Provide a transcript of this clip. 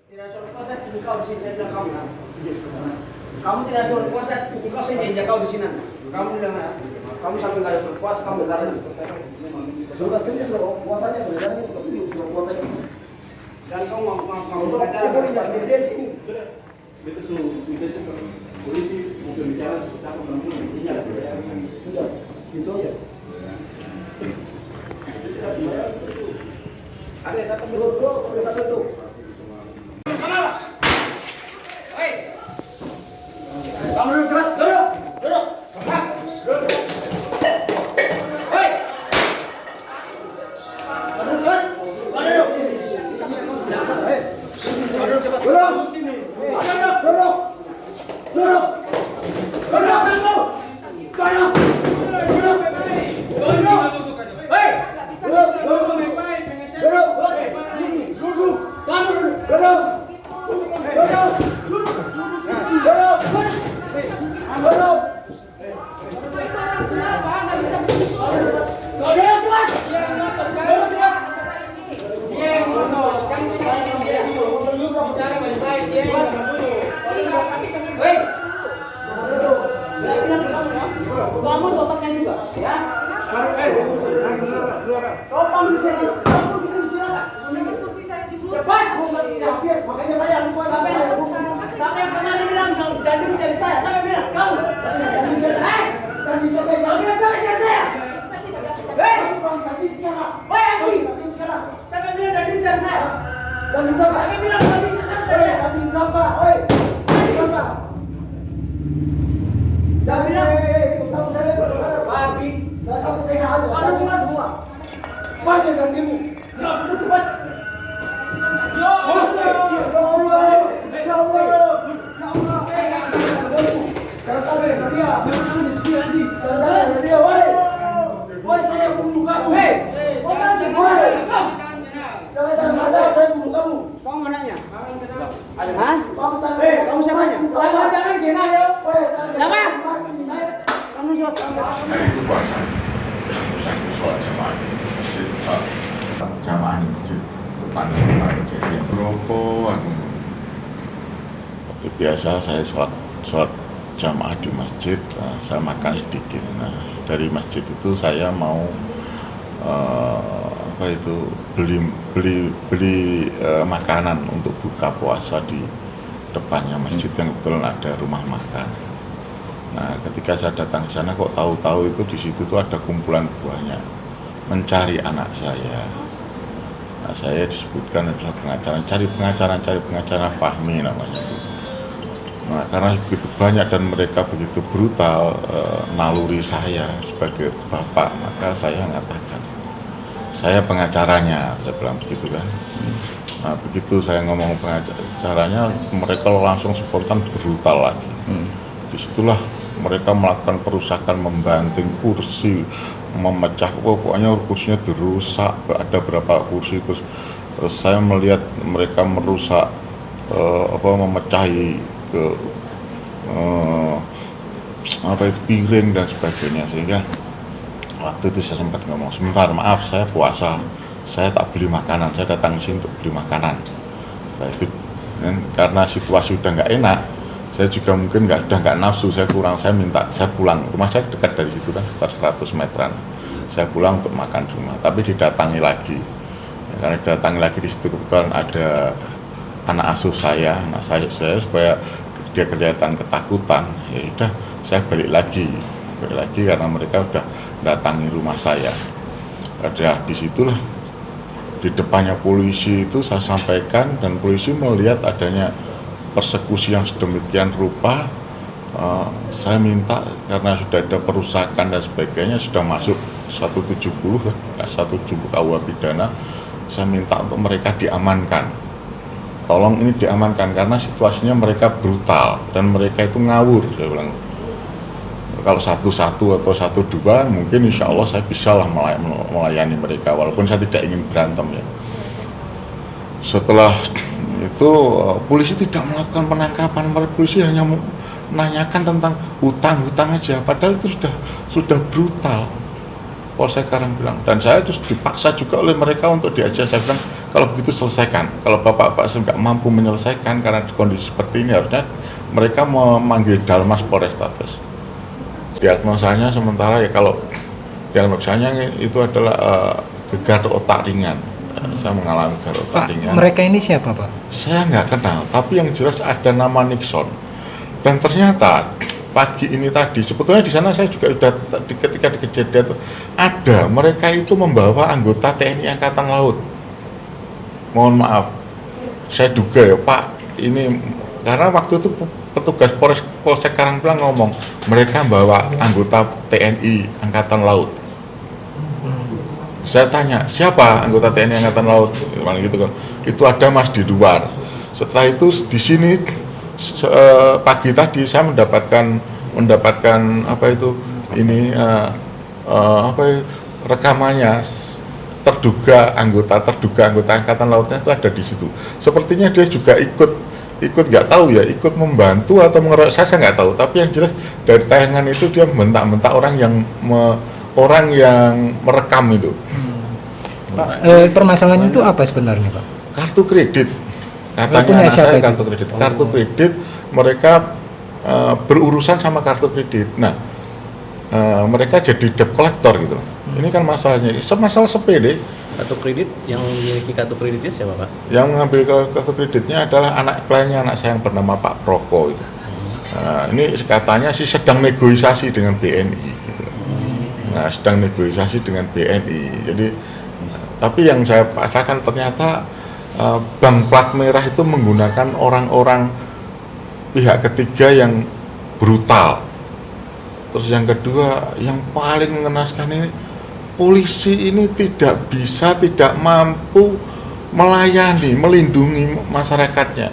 Tidak suruh kuasa, kau di sini saya bilang kamu kan. Kamu tidak suruh kuasa, kau sendiri kau di sini. Kamu bilang kamu sampai nggak ada suruh kuasa, kamu negara. Sudah sekali sudah puasanya beneran itu tapi sudah puasanya. Dan kau mau Kita tidak dari sini. Sudah. Kita suruh polisi mau bicara seperti apa namun intinya Sudah, itu aja. ada datang Belum, udah kata itu. Kamu duduk cepat, duduk, duduk. Hei, duduk cepat, duduk. Duduk cepat. Kamu totalnya juga, ya? Kamu bisa disilakan. Cepat, Makanya bayar sampai yang kemarin bilang ganti mencari saya, sampai bilang kamu. dan bisa bayar. Kamu bilang sampai cari saya. Hei, Ganti sekarang. anjing. Ganti sekarang. Sampai bilang ganti mencari saya. Ganti siapa? Sampai bilang nggak bisa saya. Ganti siapa? Oi, siapa? Jangan bilang, sama saya Pagi. nggak sama saya aja, saya cuma semua. Mana gantimu? Duduk cepat. Ya Allah, ya Allah. Jangan sampai dia. Jangan sampai dia, woi. Woi, saya bunuh kamu. Woi. Jangan ada, saya bunuh kamu. Kamu mananya? Hah? Kamu siapanya? Jangan kena ya. Woi, Siapa? Kamu siapa? Hari itu puasa, saya sholat jamaah di masjid, jamaah di masjid depan kejadian rokok. Seperti biasa saya sholat jamaah di masjid, saya makan sedikit. Nah dari masjid itu saya mau beli makanan untuk buka puasa di depannya masjid yang kebetulan ada rumah makan. Nah, ketika saya datang ke sana kok tahu-tahu itu di situ tuh ada kumpulan buahnya mencari anak saya. Nah, saya disebutkan adalah pengacara, cari pengacara Fahmi namanya itu. Nah, karena begitu banyak dan mereka begitu brutal naluri saya sebagai bapak, maka saya mengatakan saya pengacaranya, saya bilang begitu kan. Nah, begitu saya ngomong pengacaranya, mereka langsung spontan brutal lagi. Disitulah mereka melakukan perusakan, membanting kursi, memecah, pokoknya kursinya dirusak, ada berapa kursi. Terus saya melihat mereka merusak, memecahi ke piring dan sebagainya, sehingga waktu itu saya sempat ngomong, sebentar maaf saya puasa, saya tak beli makanan, saya datang ke sini untuk beli makanan. Setelah itu, dan karena situasi udah nggak enak, saya juga mungkin nggak nafsu, saya pulang, rumah saya dekat dari situ kan, sekitar 100 meteran. Saya pulang untuk makan di rumah, tapi didatangi lagi. Ya, karena didatangi lagi di situ kebetulan ada anak asuh saya supaya dia kelihatan ketakutan, ya udah saya balik lagi karena mereka udah datangi rumah saya. Ada disitulah di depannya polisi itu saya sampaikan, dan polisi melihat adanya persekusi yang sedemikian rupa. Saya minta karena sudah ada perusakan dan sebagainya, sudah masuk 170 KUH pidana, saya minta untuk mereka diamankan. Tolong ini diamankan karena situasinya mereka brutal dan mereka itu ngawur, saya bilang. Kalau satu-satu atau satu-dua mungkin insya Allah saya bisa lah melayani mereka walaupun saya tidak ingin berantem ya. Setelah itu polisi tidak melakukan penangkapan, polisi hanya menanyakan tentang hutang aja, padahal itu sudah brutal. Polsek Karang bilang, dan saya terus dipaksa juga oleh mereka untuk diajak. Saya bilang kalau begitu selesaikan. Kalau Bapak nggak mampu menyelesaikan karena kondisi seperti ini, harusnya mereka memanggil Dalmas Polrestabes. Diagnosanya sementara ya, kalau diagnosanya itu adalah gegar otak ringan. Saya mengalami gegar otak ringan. Mereka ini siapa, Pak? Saya nggak kenal, tapi yang jelas ada nama Nixon. Dan ternyata pagi ini tadi, sebetulnya di sana saya juga sudah ketika di kejadian itu ada mereka itu membawa anggota TNI Angkatan Laut. Mohon maaf, saya duga ya Pak, ini karena waktu itu petugas Polsek Karangpilang ngomong mereka bawa anggota TNI Angkatan Laut. Saya tanya, siapa anggota TNI Angkatan Laut? Gitu kan. Itu ada Mas di luar. Setelah itu di sini pagi tadi saya mendapatkan apa itu ini rekamannya terduga anggota Angkatan Lautnya itu ada di situ. Sepertinya dia juga ikut nggak tahu ya, ikut membantu atau mengeroyok, saya nggak tahu. Tapi yang jelas dari tayangan itu dia membentak orang yang merekam itu. Permasalahan itu apa sebenarnya, Pak? Kartu kredit. Katanya anak saya kartu kredit, mereka berurusan sama kartu kredit. Nah, mereka jadi debt collector gitu. Ini kan masalahnya, masalah sepele. Kartu kredit, yang memiliki kartu kreditnya siapa, Pak? Yang mengambil kartu kreditnya adalah kliennya anak saya yang bernama Pak Proko itu. Ini katanya sih sedang negosiasi dengan BNI gitu. Nah, sedang negosiasi dengan BNI. Jadi tapi yang saya pastikan ternyata bank plat merah itu menggunakan orang-orang pihak ketiga yang brutal. Terus yang kedua, yang paling mengenaskan ini, polisi ini tidak mampu melayani, melindungi masyarakatnya.